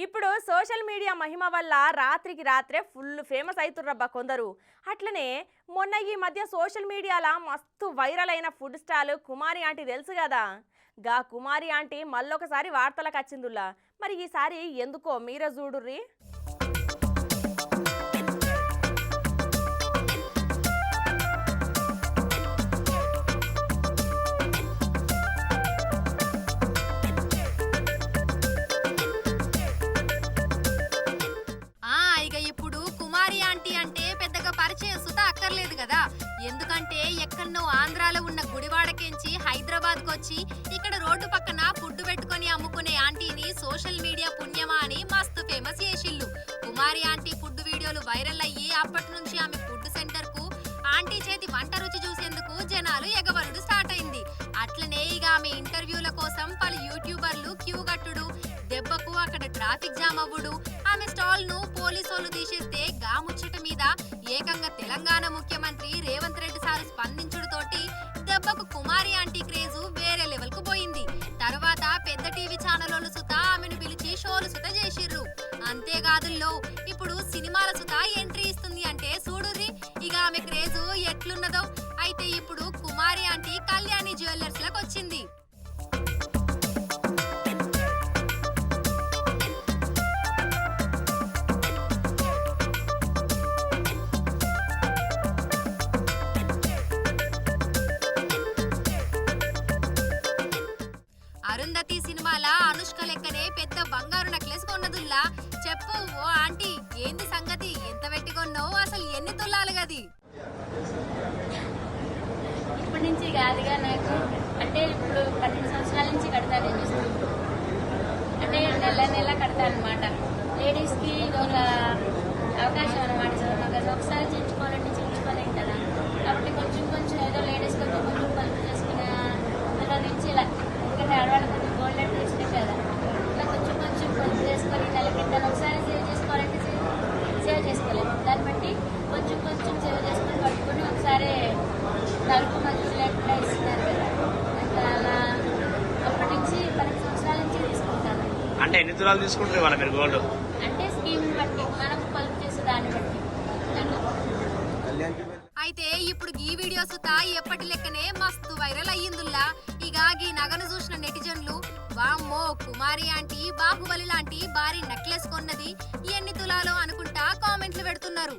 ఇప్పుడు social media మహిమ వల్ల రాత్రికి రాత్రే ఫుల్ ఫేమస్ అవుతుర్రబ్బా కొందరు. అట్లనే మొన్న ఈ మధ్య సోషల్ మీడియాలో మస్తు వైరల్ అయిన ఫుడ్ స్టాల్ కుమారి ఆంటీ తెలుసు కదా. గా కుమారి ఆంటీ మళ్ళొకసారి వార్తలకు వచ్చిందుల్లా. మరి ఈసారి ఎందుకో మీరే చూడుర్రి. ఇప్పుడు కుమారి ఆంటీ అంటే పెద్దగా పరిచయం సుత అక్కర్లేదు కదా. ఎందుకంటే ఎక్కడనో ఆంధ్రాలో ఉన్న గుడివాడకెంచి హైదరాబాద్కు వచ్చి ఇక్కడ రోడ్డు పక్కన ఫుడ్ పెట్టుకొని అమ్ముకునే ఆంటీని సోషల్ మీడియా పుణ్యమా అని మస్తు ఫేమస్ చేసిల్లు. కుమారి ఆంటీ ఫుడ్ వీడియోలు వైరల్ అయ్యి అప్పటి నుంచి ఆమె ఫుడ్ సెంటర్ కు ఆంటీ చేతి వంట రుచి చూసేందుకు జనాలు ఎగబరుడు స్టార్ట్ అయింది. అట్లనే ఇక ఆమె ఇంటర్వ్యూల కోసం పలు యూట్యూబర్లు క్యూ కట్టుడు, దెబ్బకు అక్కడ ట్రాఫిక్ జామ్ అవ్వుడు, ఆమె స్టాల్ ను పోలీసోళ్లు తీసేస్తే గా ముచ్చట మీద ఏకంగా తెలంగాణ ముఖ్యమంత్రి రేవంత్ రెడ్డి సార్ స్పందించుడుతోటి దెబ్బకు కుమారి ఆంటీ క్రేజు వేరే లెవెల్ కు పోయింది. తర్వాత పెద్ద టీవీ ఛానల్ సుత ఆమెను పిలిచి షోలు సుత చేసిర్రు. అంతేకాదుల్లో ఇప్పుడు సినిమాల సుత ఎంట్రీ ఇస్తుంది అంటే చూడుర్రి ఇక ఆమె క్రేజు ఎట్లున్నదో. అయితే ఇప్పుడు కుమారి ఆంటీ కళ్యాణి జ్యువెలర్స్ లకు వచ్చింది. అరుంధతి సినిమాల అనుష్క లెక్కనే పెద్ద బంగారు నెక్లెస్ కొన్నదుల్లా. చెప్పు ఓ ఆంటీ, ఏంది సంగతి? ఎంత పెట్టి కొన్నావు? అసలు ఎన్ని తులాలు గది? ఇప్పటి నుంచి కాదుగా నాకు, అంటే ఇప్పుడు 12 సంవత్సరాల నుంచి కడతాను. అంటే నెల నెల కడతాను అనమాట. లేడీస్ కి ఒక అవకాశం అనమాట. ఒకసారి చేయించుకోవాలంటే చేయించుకోలేం కదా. కాబట్టి కొంచెం కొంచెం ఏదో లేడీస్ కొంచెం కొంచెం పలుపు చేసుకునే అందులో నుంచి ఇలా, ఎందుకంటే ఆడవాళ్ళు కొంచెం గోల్డెన్ వచ్చినాయి కదా, ఇలా కొంచెం కొంచెం పలుపు చేసుకొని నెలకి దాన్ని ఒకసారి సేవ్ చేసుకోవాలంటే సేవ్ చేసుకోలేము. దాన్ని బట్టి కొంచెం కొంచెం సేవ్ చేసుకొని పట్టుకొని ఒకసారి తలుపు మధ్యలో ఎట్లా ఇస్తున్నారు కదా, అట్లా అలా అప్పటి నుంచి 12 సంవత్సరాల నుంచి తీసుకుంటాను. అంటే ఎన్ని తులాలు తీసుకుంటారు వాళ్ళ మీరు గోల్డ్? అంటే స్కీమ్ బట్టి మనకు పలుపు చేసే దాన్ని బట్టి. అయితే ఇప్పుడు ఈ వీడియో సుత ఎప్పటి లెక్కనే మస్తు వైరల్ అయ్యిందుల్లా. ఇక ఈ నగను చూసిన నెటిజన్లు వామ్మో కుమారి ఆంటీ బాహుబలి లాంటి భారీ నెక్లెస్ కొన్నది, ఎన్ని తులాలో అనుకుంటా కామెంట్లు పెడుతున్నారు.